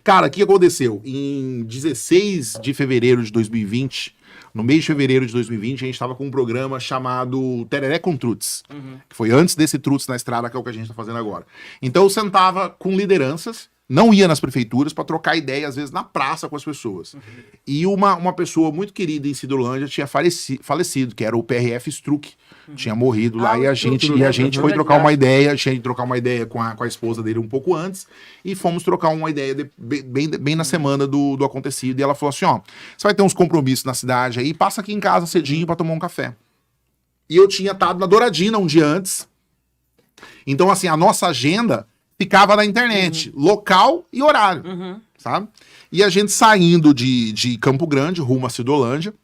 Cara, o que aconteceu? Em 16 de fevereiro de 2020, no mês de fevereiro de 2020, a gente estava com um programa chamado Tereré com Truts, que foi antes desse Truts na Estrada, que é o que a gente está fazendo agora. Então eu sentava com lideranças, não ia nas prefeituras para trocar ideia, às vezes, na praça com as pessoas. E uma pessoa muito querida em Cidrolândia tinha falecido, que era o PRF Struck. Tinha morrido lá e a gente foi trocar uma ideia, tinha que trocar uma ideia com a esposa dele um pouco antes e fomos trocar uma ideia bem na semana do acontecido. E ela falou assim, ó, você vai ter uns compromissos na cidade aí, passa aqui em casa cedinho para tomar um café. E eu tinha estado na Douradina um dia antes. Então, assim, a nossa agenda ficava na internet, local e horário, sabe? E a gente saindo de Campo Grande, rumo a Cidrolândia,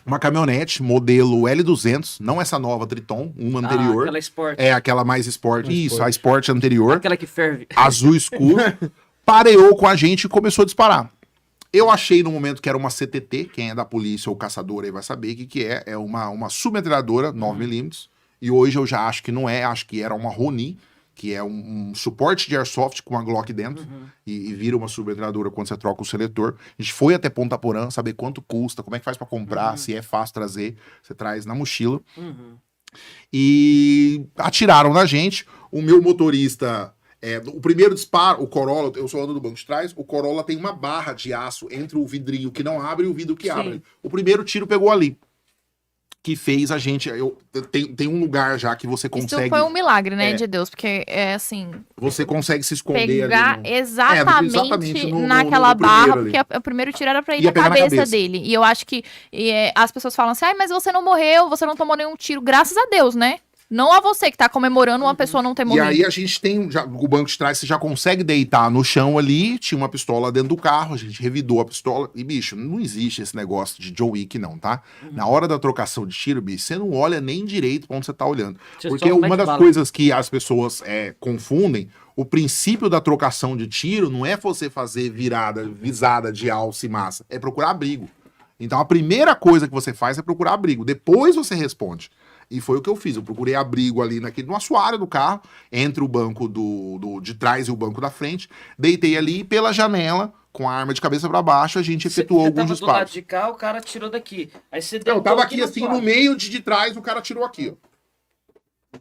uma caminhonete, modelo L200, não essa nova Triton, uma anterior. Aquela Sport. É, aquela mais Sport. Isso, a Sport anterior. Aquela que ferve. Azul escuro. Pareou com a gente e começou a disparar. Eu achei no momento que era uma CTT, quem é da polícia ou caçador aí vai saber o que é. É uma submetralhadora 9mm. E hoje eu já acho que não é, acho que era uma Ronin, que é um suporte de airsoft com uma Glock dentro, e vira uma submetralhadora quando você troca o seletor. A gente foi até Ponta Porã, saber quanto custa, como é que faz pra comprar, se é fácil trazer, você traz na mochila. E atiraram na gente. O meu motorista, o primeiro disparo, o Corolla, eu só ando do banco de trás, o Corolla tem uma barra de aço entre o vidrinho que não abre e o vidro que abre. O primeiro tiro pegou ali. Que fez a gente... Tem um lugar já que você consegue... Isso foi um milagre, né, de Deus, porque é assim... Você consegue se esconder pegar ali. Exatamente naquela barra, ali. Porque o primeiro tiro era pra ir Ia na pegar na cabeça cabeça. dele. E eu acho que as pessoas falam assim, ai, mas você não morreu, você não tomou nenhum tiro. Graças a Deus, né? Não a você que tá comemorando uma pessoa não ter E morrido. aí a gente tem... o banco de trás, você já consegue deitar no chão ali, tinha uma pistola dentro do carro, a gente revidou a pistola. E, bicho, não existe esse negócio de John Wick, não, tá? Na hora da trocação de tiro, bicho, você não olha nem direito pra onde você tá olhando. Porque uma das coisas que as pessoas confundem, o princípio da trocação de tiro não é você fazer visada de alça e massa, é procurar abrigo. Então a primeira coisa que você faz é procurar abrigo, depois você responde. E foi o que eu fiz, eu procurei abrigo ali no assoalho do carro, entre o banco de trás e o banco da frente, deitei ali pela janela, com a arma de cabeça pra baixo, a gente efetuou alguns disparos. Do lado de cá, o cara tirou daqui. Aí você Eu tava aqui assim, no meio de trás, o cara tirou aqui, ó.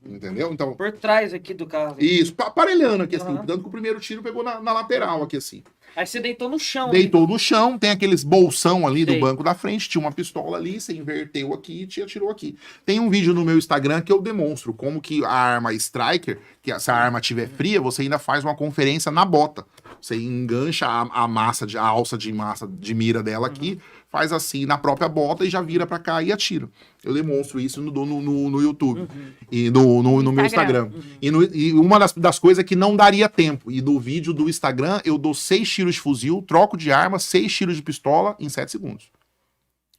Entendeu? Então, por trás aqui do carro. Isso, aparelhando aqui assim, dando que o primeiro tiro pegou na lateral aqui assim. Aí você deitou no chão. Deitou no chão, tem aqueles bolsão ali do banco da frente, tinha uma pistola ali, você inverteu aqui e atirou aqui. Tem um vídeo no meu Instagram que eu demonstro como que a arma Striker, que se a arma estiver fria, você ainda faz uma conferência na bota. Você engancha a alça de massa de mira dela aqui, faz assim na própria bota e já vira pra cá e atira. Eu demonstro isso no YouTube e no meu Instagram. E uma das coisas é que não daria tempo. E no vídeo do Instagram eu dou 6 tiros de fuzil, troco de arma, 6 tiros de pistola em 7 segundos.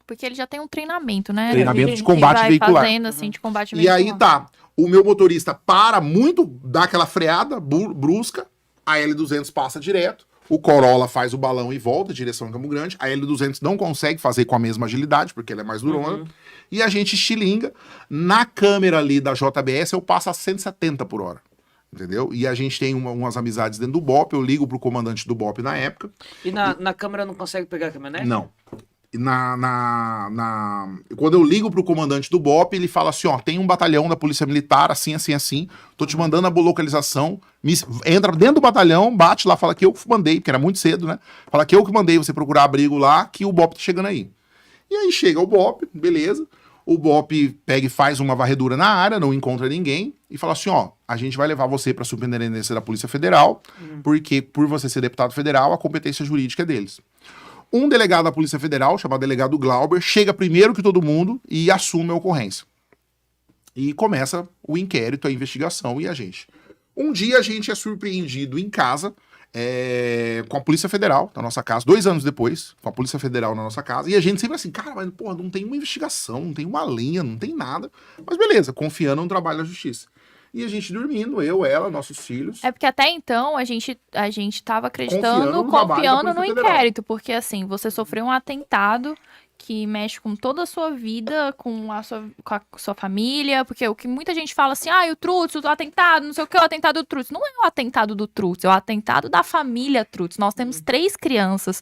Porque ele já tem um treinamento, né? Treinamento de combate veicular. Fazendo, assim, de combate e veicular. aí tá, o meu motorista para muito, dá aquela freada brusca, a L200 passa direto, o Corolla faz o balão e volta em direção a Campo Grande, a L200 não consegue fazer com a mesma agilidade, porque ela é mais durona, e a gente estilinga. Na câmera ali da JBS eu passo a 170 por hora, entendeu? E a gente tem umas amizades dentro do BOP, eu ligo pro comandante do BOP na época. E na câmera não consegue pegar a caminhonete? Não. Quando eu ligo pro comandante do BOP, ele fala assim, ó, tem um batalhão da Polícia Militar, assim, tô te mandando a localização, entra dentro do batalhão, bate lá, fala que eu que mandei, porque era muito cedo, né? Fala que eu que mandei você procurar abrigo lá, que o BOP tá chegando aí. E aí chega o BOP, beleza, o BOP pega e faz uma varredura na área, não encontra ninguém, e fala assim, ó, a gente vai levar você pra Superintendência da Polícia Federal, porque por você ser deputado federal, a competência jurídica é deles. Um delegado da Polícia Federal, chamado delegado Glauber, chega primeiro que todo mundo e assume a ocorrência. E começa o inquérito, a investigação e a gente. Um dia a gente é surpreendido em casa com a Polícia Federal na nossa casa, 2 anos depois, com a Polícia Federal na nossa casa, e a gente sempre assim, cara, mas porra, não tem uma investigação, não tem uma linha, não tem nada. Mas beleza, confiando no trabalho da justiça. E a gente dormindo, eu, ela, nossos filhos. É porque até então a gente tava acreditando, Confiando confiando no inquérito, porque assim, você sofreu um atentado que mexe com toda a sua vida, com a sua família, porque o que muita gente fala assim, o Trutz, o atentado, não sei o que, o atentado do Trutz. Não é o atentado do Trutz, é o atentado da família Trutz. Nós temos 3 crianças,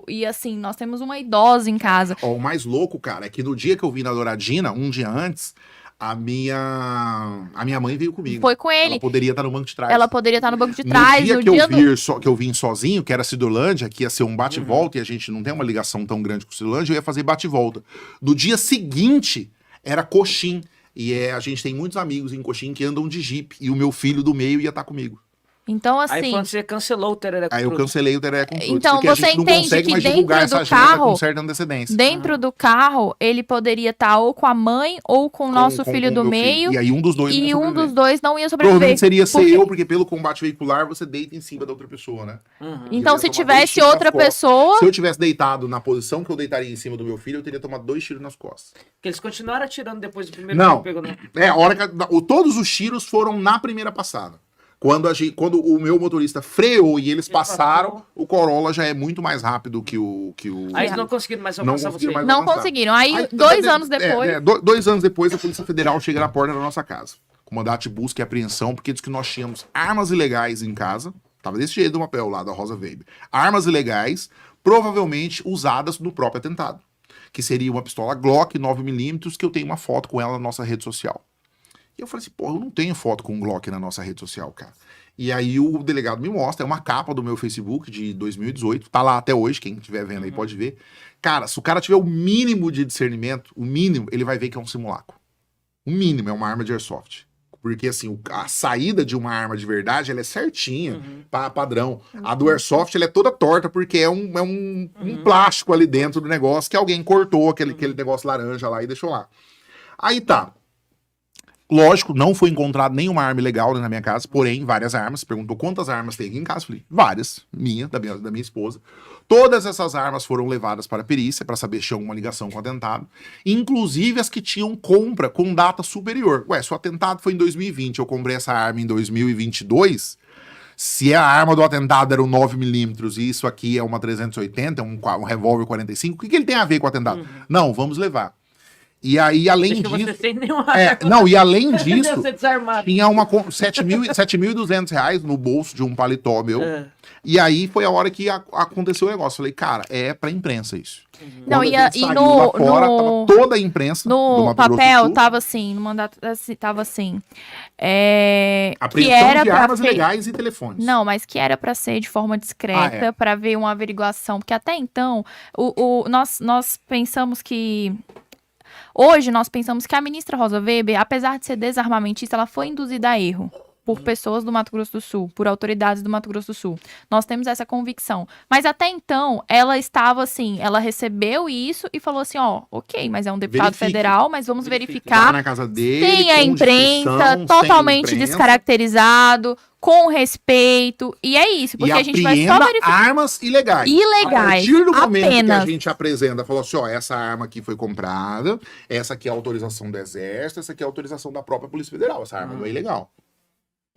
e assim, nós temos uma idosa em casa. Ó, o mais louco, cara, é que no dia que eu vim na Douradina, um dia antes, a minha mãe veio comigo. Foi com ele. Ela poderia estar no banco de trás. Ela poderia estar no banco de trás. No dia que eu vim sozinho, que era Cidolândia, que ia ser um bate-volta, e a gente não tem uma ligação tão grande com Cidolândia, eu ia fazer bate-volta. No dia seguinte, era Coxim. E a gente tem muitos amigos em Coxim que andam de Jeep. E o meu filho do meio ia estar comigo. Então, Aí assim... você cancelou o Tereré com Aí eu Trutz. cancelei o Tereré com Trutz, Então, porque a você gente não entende consegue que mais dentro divulgar do essa agenda carro- com certa antecedência. Dentro do carro, ele poderia estar ou com a mãe ou com o nosso filho do meu meio. E aí um dos dois não ia E um sobreviver. dos dois não ia sobreviver. Provavelmente seria ser Porque- eu, porque pelo combate veicular você deita em cima da outra pessoa, né? Então, Eu se ia tomar 2 tivesse tiros nas outra costas. pessoa... Se eu tivesse deitado na posição que eu deitaria em cima do meu filho, eu teria tomado 2 tiros nas costas. Porque eles continuaram atirando depois do primeiro Não. que pegou, né? A hora que todos os tiros foram na primeira passada. Quando o meu motorista freou e eles passaram, passou. o Corolla já é muito mais rápido que o... Aí eles não conseguiram mais Não alcançar conseguiram você. mais Não avançar. conseguiram. Aí, Aí, 2 anos depois... 2 anos depois, a Polícia Federal chega na porta da nossa casa. Com mandato de busca e apreensão, porque diz que nós tínhamos armas ilegais em casa. Tava desse jeito do papel lá da Rosa Weber. Armas ilegais, provavelmente usadas no próprio atentado. Que seria uma pistola Glock 9mm, que eu tenho uma foto com ela na nossa rede social. E eu falei assim, eu não tenho foto com um Glock na nossa rede social, cara. E aí o delegado me mostra, é uma capa do meu Facebook de 2018, tá lá até hoje, quem estiver vendo aí pode ver. Cara, se o cara tiver o mínimo de discernimento, o mínimo, ele vai ver que é um simulacro. O mínimo é uma arma de airsoft. Porque, assim, a saída de uma arma de verdade, ela é certinha, padrão. A do airsoft, ela é toda torta, porque é um plástico ali dentro do negócio, que alguém cortou aquele negócio laranja lá e deixou lá. Aí tá. Lógico, não foi encontrado nenhuma arma ilegal na minha casa, porém, várias armas. Perguntou quantas armas tem aqui em casa. Falei, várias. Da minha esposa. Todas essas armas foram levadas para a perícia, para saber se tinha alguma ligação com o atentado. Inclusive as que tinham compra com data superior. Ué, se o atentado foi em 2020, eu comprei essa arma em 2022... Se a arma do atentado era um 9mm e isso aqui é uma 380, um revólver 45, o que ele tem a ver com o atentado? Não, vamos levar. E aí, além Deixa disso... você sem nenhuma Não, e além disso, você desarmado. tinha R$ 7.200 no bolso de um paletó meu. É. E aí foi a hora que aconteceu o negócio. Falei, cara, é pra imprensa isso. Não, Quando e a gente e saiu no- lá fora, no- tava toda a imprensa do No Mato Grosso do papel, Sul. tava assim, no mandato, tava assim. Que Apreensão era de pra armas ser... legais e telefones. Não, mas que era pra ser de forma discreta, pra ver uma averiguação, porque até então nós pensamos que hoje nós pensamos que a ministra Rosa Weber, apesar de ser desarmamentista, ela foi induzida a erro por pessoas do Mato Grosso do Sul, por autoridades do Mato Grosso do Sul. Nós temos essa convicção. Mas até então, ela estava assim, ela recebeu isso e falou assim, ok, mas é um deputado Verifique. federal, mas vamos Tava verificar. na casa dele, Tem a com imprensa, discrição, totalmente sem imprensa, descaracterizado, com respeito. E é isso, porque e a gente vai só apreenda verificar. armas ilegais. Ilegais, A partir do momento apenas. que a gente apresenta, falou assim, essa arma aqui foi comprada, essa aqui é a autorização do Exército, essa aqui é a autorização da própria Polícia Federal, essa arma não é ilegal.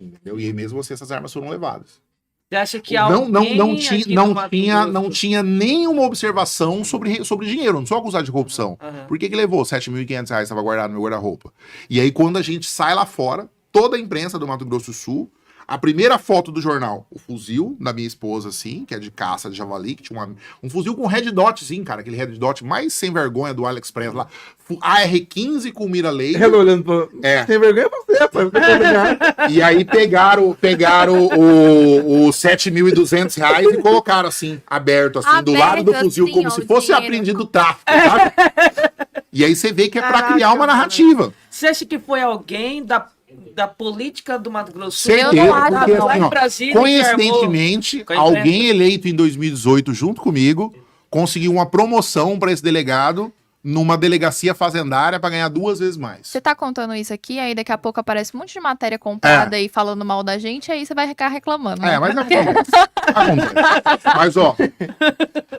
Entendeu? E aí mesmo assim essas armas foram levadas. Você acha que Não tinha nenhuma observação sobre dinheiro, não sou acusado de corrupção. Por que levou R$7.500 estava guardado no meu guarda-roupa? E aí quando a gente sai lá fora, toda a imprensa do Mato Grosso do Sul, a primeira foto do jornal, o fuzil da minha esposa, assim, que é de caça de javali, que tinha um fuzil com red dot, sim, cara, aquele red dot mais sem vergonha do AliExpress lá. AR-15 com mira laser. Ela olhando pra... Tem vergonha pra você, pai. E aí pegaram o R$7.200 e colocaram assim, aberto, assim, do lado do fuzil, assim, como ó, se o fosse dinheiro. apreendido o tráfico, sabe? E aí você vê que é pra Caraca, criar uma mano. narrativa. Você acha que foi alguém da política do Mato Grosso do Sul? Certeza, Eu não acho, porque, não. Lá assim, em ó, Brasília, coincidentemente, que armou- alguém eleito em 2018 junto comigo conseguiu uma promoção pra esse delegado numa delegacia fazendária pra ganhar 2 vezes mais. Você tá contando isso aqui, aí daqui a pouco aparece um monte de matéria comprada aí falando mal da gente, aí você vai ficar reclamando. Né? Mas acontece. Mas, ó,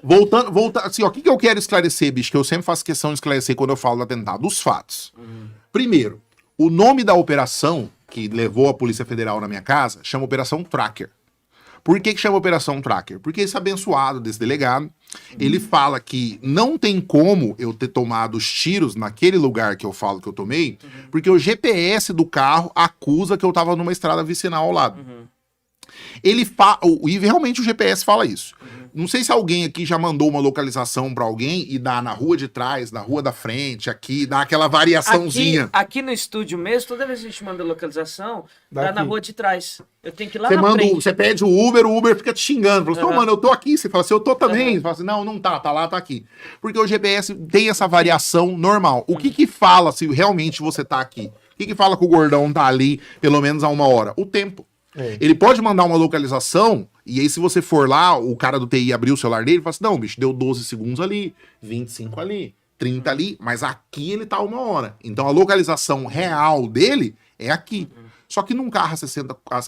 voltando, assim, ó, o que eu quero esclarecer, bicho, que eu sempre faço questão de esclarecer quando eu falo do atentado? Os fatos. Primeiro, o nome da operação que levou a Polícia Federal na minha casa chama Operação Tracker. Por que chama Operação Tracker? Porque esse abençoado desse delegado, Ele fala que não tem como eu ter tomado os tiros naquele lugar que eu falo que eu tomei, porque o GPS do carro acusa que eu tava numa estrada vicinal ao lado. Ele e realmente o GPS fala isso. Não sei se alguém aqui já mandou uma localização pra alguém e dá na rua de trás, na rua da frente, aqui, dá aquela variaçãozinha. Aqui no estúdio mesmo, toda vez que a gente manda localização, dá Daqui. na rua de trás. Eu tenho que ir lá Você na manda, frente. você pede o Uber fica te xingando. Fala assim, "Ô, mano, eu tô aqui." Você fala assim, eu tô também. Você fala assim, não tá, tá lá, tá aqui. Porque o GPS tem essa variação normal. O que fala se realmente você tá aqui? O que fala que o gordão tá ali pelo menos há 1 hora? O tempo. Ele pode mandar uma localização, e aí se você for lá, o cara do TI abrir o celular dele e fala assim, não, bicho, deu 12 segundos ali, 25 ali, 30 ali, mas aqui ele tá 1 hora. Então a localização real dele é aqui. Só que num carro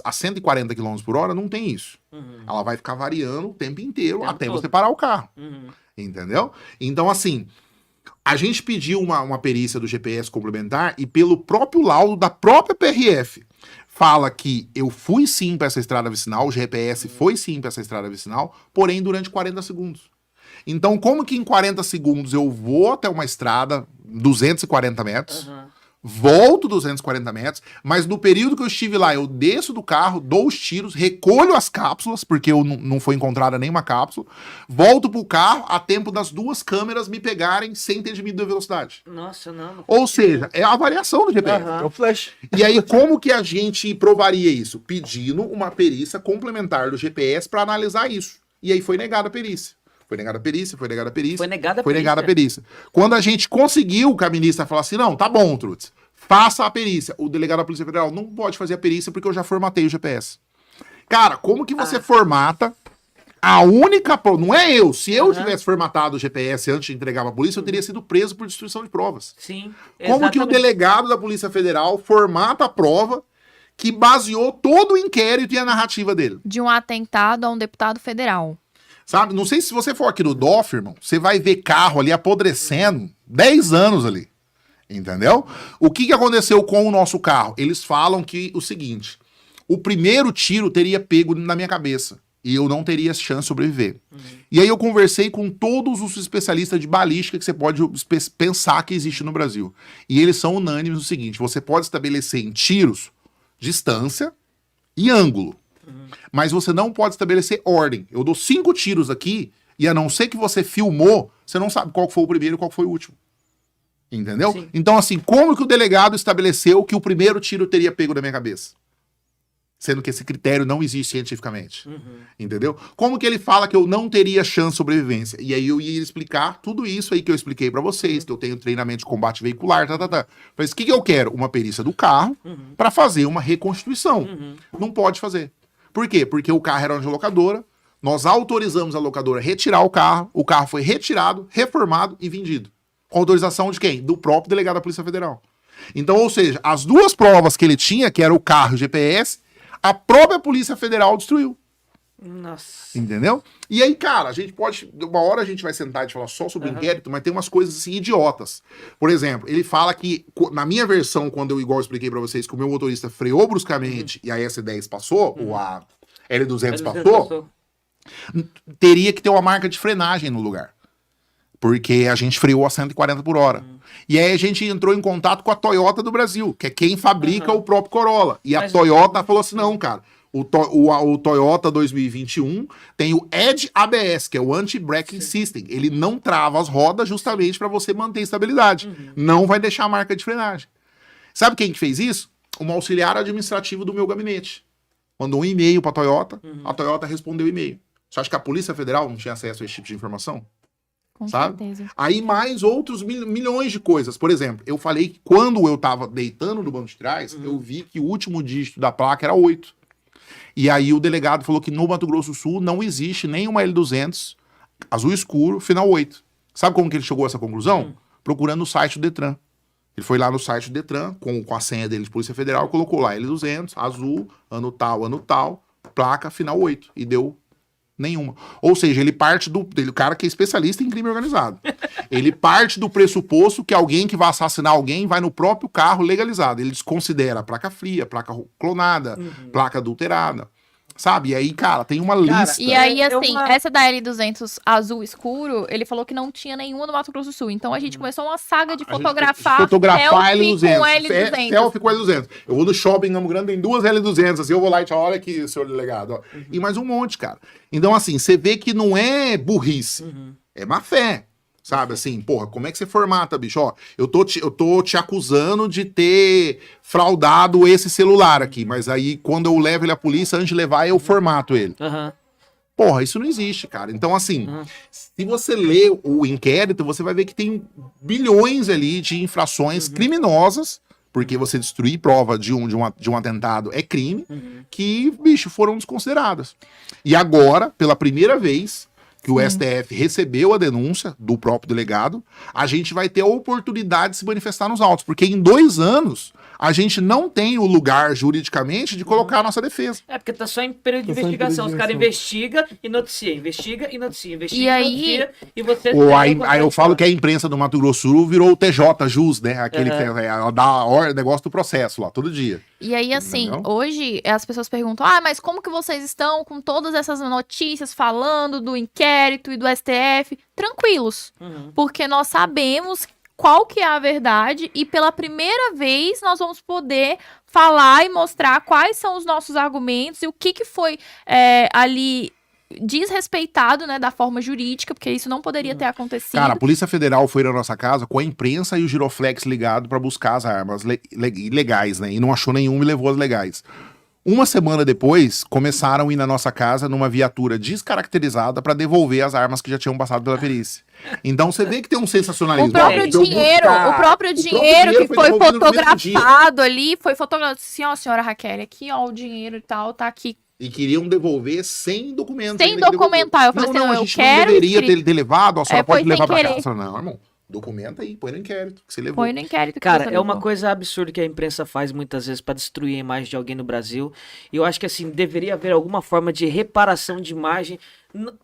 a 140 km por hora não tem isso. Ela vai ficar variando o tempo inteiro até você parar o carro. Entendeu? Então, assim, a gente pediu uma perícia do GPS complementar e pelo próprio laudo da própria PRF fala que eu fui sim para essa estrada vicinal, o GPS foi sim para essa estrada vicinal, porém durante 40 segundos. Então, como que em 40 segundos eu vou até uma estrada, 240 metros, volto 240 metros, mas no período que eu estive lá, eu desço do carro, dou os tiros, recolho as cápsulas, porque não foi encontrada nenhuma cápsula, volto pro carro a tempo das 2 câmeras me pegarem sem ter diminuído a velocidade. Nossa, não. Ou seja, é a variação do GPS. É o flash. E aí, como que a gente provaria isso? Pedindo uma perícia complementar do GPS para analisar isso. E aí foi negada a perícia. Foi negada a perícia, foi negada a perícia. Foi negada a Foi perícia. negada a perícia. Quando a gente conseguiu que a ministra falasse assim, não, tá bom, Trutz, faça a perícia. O delegado da Polícia Federal não pode fazer a perícia porque eu já formatei o GPS. Cara, como que você formata a única prova? Não é eu. Se eu tivesse formatado o GPS antes de entregar pra polícia, eu teria sido preso por destruição de provas. Sim. Como que o delegado da Polícia Federal formata a prova que baseou todo o inquérito e a narrativa dele? De um atentado a um deputado federal. Sabe? Não sei se você for aqui no DOF, irmão, você vai ver carro ali apodrecendo 10 anos ali. Entendeu? O que aconteceu com o nosso carro? Eles falam que o seguinte, o primeiro tiro teria pego na minha cabeça e eu não teria chance de sobreviver. E aí eu conversei com todos os especialistas de balística que você pode pensar que existe no Brasil. E eles são unânimes no seguinte, você pode estabelecer em tiros, distância e ângulo. Mas você não pode estabelecer ordem. Eu dou 5 tiros aqui e a não ser que você filmou, você não sabe qual foi o primeiro e qual foi o último. Entendeu? Sim. Então, assim, como que o delegado estabeleceu que o primeiro tiro teria pego na minha cabeça? Sendo que esse critério não existe cientificamente. Entendeu? Como que ele fala que eu não teria chance de sobrevivência? E aí eu ia explicar tudo isso aí que eu expliquei pra vocês, que eu tenho treinamento de combate veicular, Mas o que eu quero? Uma perícia do carro pra fazer uma reconstituição. Não pode fazer. Por quê? Porque o carro era de locadora, nós autorizamos a locadora a retirar o carro foi retirado, reformado e vendido. Com autorização de quem? Do próprio delegado da Polícia Federal. Então, ou seja, as 2 provas que ele tinha, que era o carro e o GPS, a própria Polícia Federal destruiu. Nossa. Entendeu? E aí, cara, a gente pode... Uma hora a gente vai sentar e falar só sobre o inquérito, mas tem umas coisas assim idiotas. Por exemplo, ele fala que, na minha versão, quando eu igual expliquei pra vocês, que o meu motorista freou bruscamente e a S10 passou, ou a L200 passou, teria que ter uma marca de frenagem no lugar. Porque a gente freou a 140 por hora. E aí a gente entrou em contato com a Toyota do Brasil, que é quem fabrica o próprio Corolla. E a Toyota falou assim, não, cara, o Toyota 2021 tem o Edge ABS, que é o Anti-Braking System. Ele não trava as rodas justamente para você manter estabilidade. Não vai deixar a marca de frenagem. Sabe quem que fez isso? Um auxiliar administrativo do meu gabinete. Mandou um e-mail para a Toyota respondeu o e-mail. Você acha que a Polícia Federal não tinha acesso a esse tipo de informação? Com Sabe? certeza. Aí mais outros milhões de coisas. Por exemplo, eu falei que quando eu tava deitando no banco de trás, eu vi que o último dígito da placa era 8. E aí o delegado falou que no Mato Grosso do Sul não existe nenhuma L200 azul escuro, final 8. Sabe como que ele chegou a essa conclusão? Procurando no site do Detran. Ele foi lá no site do Detran, com a senha dele de Polícia Federal, colocou lá L200, azul, ano tal, placa, final 8. E deu nenhuma. Ou seja, ele parte do cara que é especialista em crime organizado. Ele parte do pressuposto que alguém que vai assassinar alguém vai no próprio carro legalizado. Ele desconsidera a placa fria, placa clonada, placa adulterada. Sabe? E aí, cara, tem uma lista. E aí, É assim, uma- essa da L200 azul escuro, ele falou que não tinha nenhuma no Mato Grosso do Sul. Então a gente começou uma saga de A gente fotografar fotografar selfie L200. com L200. Selfie com L200. Eu vou no shopping em Campo Grande, tem 2 L200. Assim, eu vou lá e te olha aqui, senhor delegado. Ó. E mais um monte, cara. Então, assim, você vê que não é burrice. É má fé. Sabe, assim, porra, como é que você formata, bicho? Ó, eu tô te acusando de ter fraudado esse celular aqui, mas aí quando eu levo ele à polícia, antes de levar, eu formato ele. Aham. Porra, isso não existe, cara. Então, assim, se você lê o inquérito, você vai ver que tem bilhões ali de infrações criminosas, porque você destruir prova de um atentado é crime, que, bicho, foram desconsideradas. E agora, pela primeira vez que o STF recebeu a denúncia do próprio delegado, a gente vai ter a oportunidade de se manifestar nos autos, porque em 2 anos a gente não tem o lugar juridicamente de colocar a nossa defesa. É, porque tá só em período de Tá só em investigação. Os caras investigação. investigam e noticia, investiga e noticia, investiga E aí- noticia, e você... Ou aí eu falo que a imprensa do Mato Grosso do Sul virou o TJ Jus, né? Aquele que dá o negócio do processo lá, todo dia. E aí, assim, Entendeu? hoje as pessoas perguntam: ah, mas como que vocês estão com todas essas notícias falando do inquérito e do STF? Tranquilos, porque nós sabemos qual que é a verdade e pela primeira vez nós vamos poder falar e mostrar quais são os nossos argumentos e o que foi ali desrespeitado, né, da forma jurídica, porque isso não poderia ter acontecido. Cara, a Polícia Federal foi na nossa casa com a imprensa e o giroflex ligado pra buscar as armas legais, né? E não achou nenhuma e levou as legais. Uma semana depois, começaram a ir na nossa casa numa viatura descaracterizada pra devolver as armas que já tinham passado pela perícia. Então você vê que tem um sensacionalismo. O próprio Então, dinheiro, buscar- o próprio dinheiro que foi foi devolvido no mesmo dia. fotografado ali, foi fotografado. Assim, ó, senhora Raquel, aqui, ó, o dinheiro e tal, tá aqui. E queriam devolver sem documento. Sem ainda que documentar. Eu devolver. falei assim, não, eu a gente quero não deveria escrito. ter levado, a senhora Foi pode levar sem pra querer. casa. Não, irmão, documenta aí, põe no inquérito que você levou. Foi no inquérito que Cara, você é uma levou. coisa absurda que a imprensa faz muitas vezes pra destruir a imagem de alguém no Brasil. E eu acho que, assim, deveria haver alguma forma de reparação de imagem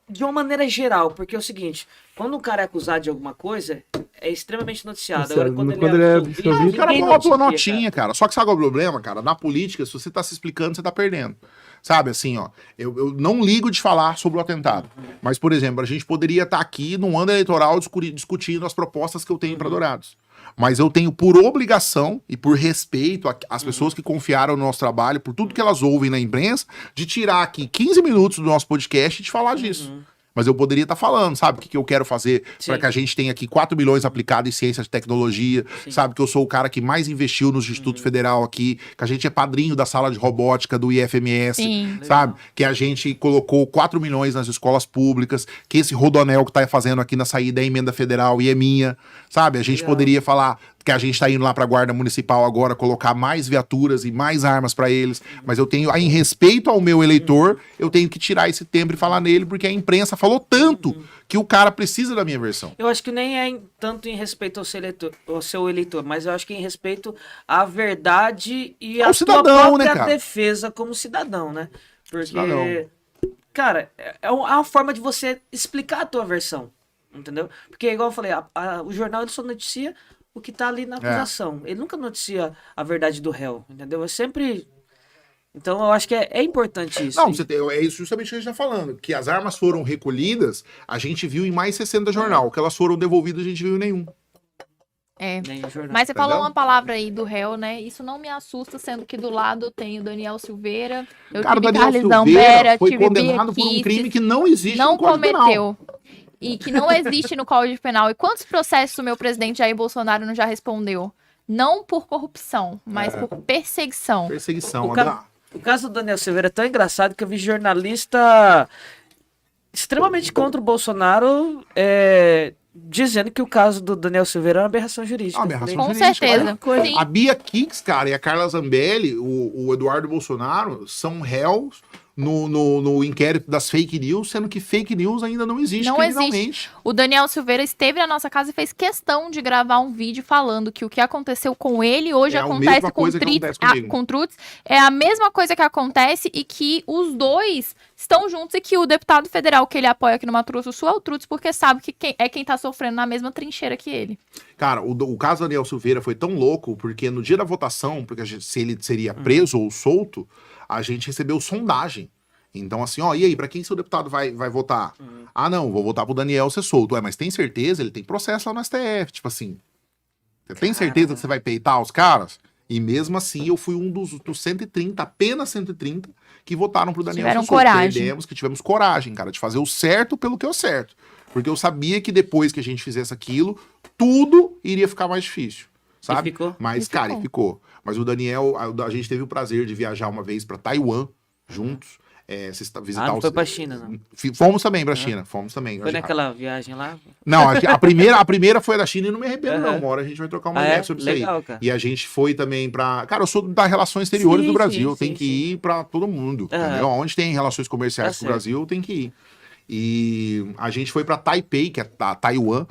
de uma maneira geral. Porque é o seguinte, quando um cara é acusado de alguma coisa, é extremamente noticiado. Agora, quando ele é absolvido, O cara ninguém coloca uma noticia, notinha, cara. Só que sabe qual é o problema, cara? Na política, se você tá se explicando, você tá perdendo. Sabe, assim, ó, eu não ligo de falar sobre o atentado. Mas, por exemplo, a gente poderia estar aqui num ano eleitoral discutindo as propostas que eu tenho para Dourados. Mas eu tenho por obrigação e por respeito às pessoas que confiaram no nosso trabalho, por tudo que elas ouvem na imprensa, de tirar aqui 15 minutos do nosso podcast e de falar disso. Mas eu poderia estar falando, sabe? O que eu quero fazer Sim. para que a gente tenha aqui 4 milhões aplicados em ciência e tecnologia, sabe? Que eu sou o cara que mais investiu no Instituto Federal aqui, que a gente é padrinho da sala de robótica do IFMS, Sim. sabe? Que a gente colocou 4 milhões nas escolas públicas, que esse rodonel que tá fazendo aqui na saída é emenda federal e é minha, sabe? A gente Legal. poderia falar que a gente tá indo lá pra Guarda Municipal agora, colocar mais viaturas e mais armas pra eles, mas eu tenho, em respeito ao meu eleitor, eu tenho que tirar esse tempo e falar nele, porque a imprensa falou tanto que o cara precisa da minha versão. Eu acho que nem é tanto em respeito ao seu eleitor, mas eu acho que é em respeito à verdade e Ao à cidadão, tua própria né, cara? defesa como cidadão, né? Porque, Cidadão. cara, é uma forma de você explicar a tua versão, entendeu? Porque, igual eu falei, o jornal ele só noticia o que tá ali na acusação. Ele nunca noticia a verdade do réu, entendeu? É sempre... Então, eu acho que é importante isso. Não, é isso justamente que a gente tá falando. Que as armas foram recolhidas, a gente viu em mais 60 jornal. Que elas foram devolvidas, a gente viu em nenhum. É. Nem o jornal. Mas você falou Entendeu? uma palavra aí do réu, né? Isso não me assusta, sendo que do lado eu tenho Daniel Silveira, eu Cara, o tive Daniel Carlos Silveira Zambera, foi tive condenado por um Bia crime Kicis, que não existe não no Código Penal. cometeu. E que não existe no Código Penal. E quantos processos o meu presidente Jair Bolsonaro não já respondeu? Não por corrupção, mas por perseguição. Perseguição. O caso do Daniel Silveira é tão engraçado que eu vi jornalista extremamente contra o Bolsonaro dizendo que o caso do Daniel Silveira é uma aberração jurídica. Ah, aberração Eu falei, Com jurídica, certeza. olha. Sim. A Bia Kicis, cara, e a Carla Zambelli, o Eduardo Bolsonaro, são réus no inquérito das fake news, sendo que fake news ainda não existe Não criminalmente. O Daniel Silveira esteve na nossa casa e fez questão de gravar um vídeo falando que o que aconteceu com ele hoje É a acontece mesma com coisa que acontece comigo. com Trutz. É a mesma coisa que acontece e que os dois estão juntos e que o deputado federal que ele apoia aqui no Mato Grosso do Sul é o Trutz, porque sabe que quem tá sofrendo na mesma trincheira que ele. Cara, o caso do Daniel Silveira foi tão louco, porque no dia da votação, porque se ele seria preso ou solto, a gente recebeu sondagem. Então, assim, ó, e aí, pra quem seu deputado vai votar? Ah, não, vou votar pro Daniel ser solto. Ué, mas tem certeza? Ele tem processo lá no STF. Tipo assim, você tem certeza que você vai peitar os caras? E mesmo assim, eu fui um dos 130, apenas 130, que votaram pro Daniel Tiveram ser solto. coragem. Que tivemos coragem, cara, de fazer o certo pelo que é o certo. Porque eu sabia que depois que a gente fizesse aquilo, tudo iria ficar mais difícil. Sabe? E ficou? Mas, cara, e ficou. Mas o Daniel, a gente teve o prazer de viajar uma vez pra Taiwan, juntos. Visitar não foi pra China, não. Fomos também pra China, fomos também. Foi naquela viagem lá? Não, a primeira foi a da China e não me arrependo, não. Uma hora a gente vai trocar uma ideia sobre legal, isso aí. cara. E a gente foi também pra. Cara, eu sou da Relações Exteriores do Brasil. Eu tenho que ir pra todo mundo. Entendeu? Onde tem relações comerciais com o Brasil, eu tenho que ir. E a gente foi pra Taipei, que é a Taiwan,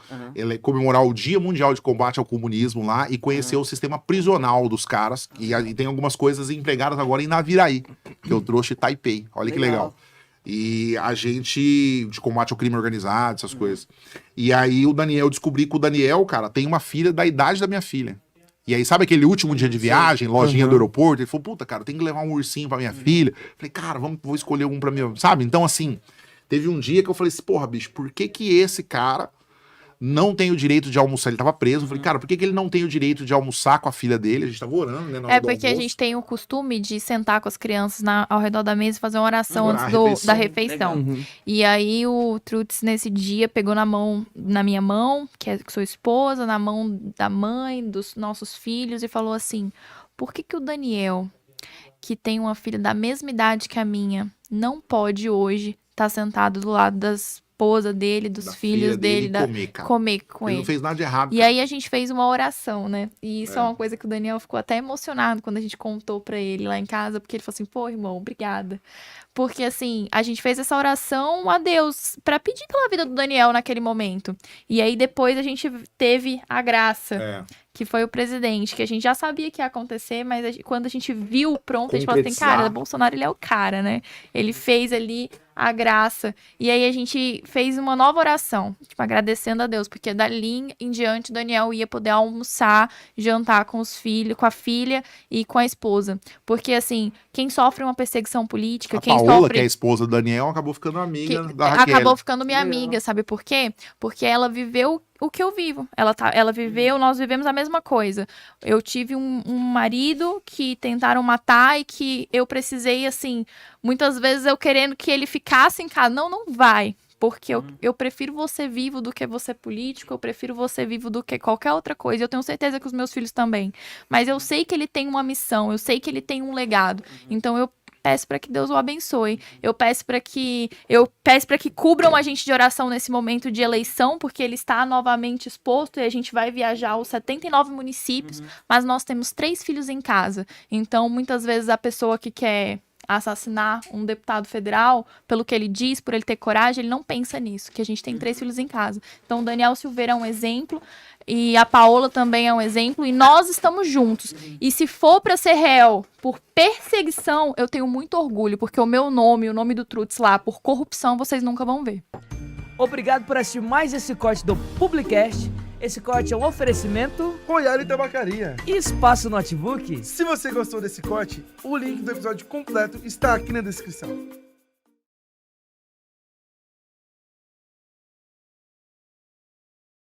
comemorar o Dia Mundial de Combate ao Comunismo lá e conhecer o sistema prisional dos caras. E tem algumas coisas empregadas agora em Naviraí, que eu trouxe de Taipei. Olha que legal. E a gente, de combate ao crime organizado, essas coisas. E aí eu descobri que o Daniel, cara, tem uma filha da idade da minha filha. E aí, sabe aquele último dia de viagem, lojinha do aeroporto? Ele falou, puta, cara, tem que levar um ursinho pra minha filha. Falei, cara, vou escolher um pra mim, sabe? Então, assim, teve um dia que eu falei assim, porra, bicho, por que esse cara não tem o direito de almoçar? Ele tava preso. Eu falei, cara, por que ele não tem o direito de almoçar com a filha dele? A gente tava orando, né? É porque a gente tem o costume de sentar com as crianças ao redor da mesa e fazer uma oração antes da refeição. E aí o Trutz, nesse dia, pegou na minha mão, que sou esposa, na mão da mãe, dos nossos filhos, e falou assim, por que o Daniel, que tem uma filha da mesma idade que a minha, não pode hoje estar sentado do lado das esposa dele, dos filhos dele, comer com ele. Ele não fez nada de errado. E aí a gente fez uma oração, né? E isso é uma coisa que o Daniel ficou até emocionado quando a gente contou pra ele lá em casa, porque ele falou assim, pô, irmão, obrigada. Porque, assim, a gente fez essa oração a Deus pra pedir pela vida do Daniel naquele momento. E aí depois a gente teve a graça, que foi o presidente, que a gente já sabia que ia acontecer, mas quando a gente viu pronto, a gente falou assim, cara, o Bolsonaro, ele é o cara, né? Ele fez ali a graça. E aí a gente fez uma nova oração, tipo, agradecendo a Deus, porque dali em diante o Daniel ia poder almoçar, jantar com os filhos, com a filha e com a esposa. Porque, assim, quem sofre uma perseguição política, quem Paola, que é a esposa do Daniel, acabou ficando amiga da Raquel. Acabou ficando minha amiga, sabe por quê? Porque ela viveu o que eu vivo. Ela viveu, nós vivemos a mesma coisa. Eu tive um marido que tentaram matar e que eu precisei, assim, muitas vezes eu querendo que ele ficasse em casa. Não vai. Porque eu prefiro você vivo do que você político, eu prefiro você vivo do que qualquer outra coisa. Eu tenho certeza que os meus filhos também. Mas eu sei que ele tem uma missão, eu sei que ele tem um legado. Então eu peço para que Deus o abençoe. Eu peço para que cubram a gente de oração nesse momento de eleição, porque ele está novamente exposto e a gente vai viajar aos 79 municípios, mas nós temos 3 filhos em casa. Então, muitas vezes a pessoa que quer assassinar um deputado federal, pelo que ele diz, por ele ter coragem, ele não pensa nisso, que a gente tem 3 filhos em casa. Então, o Daniel Silveira é um exemplo, e a Paola também é um exemplo, e nós estamos juntos. E se for para ser réu por perseguição, eu tenho muito orgulho, porque o meu nome, o nome do Trutz lá, por corrupção, vocês nunca vão ver. Obrigado por assistir mais esse corte do Publicast. Esse corte é um oferecimento Royale Tabacaria. e Espaço Notebook. Se você gostou desse corte, o link do episódio completo está aqui na descrição.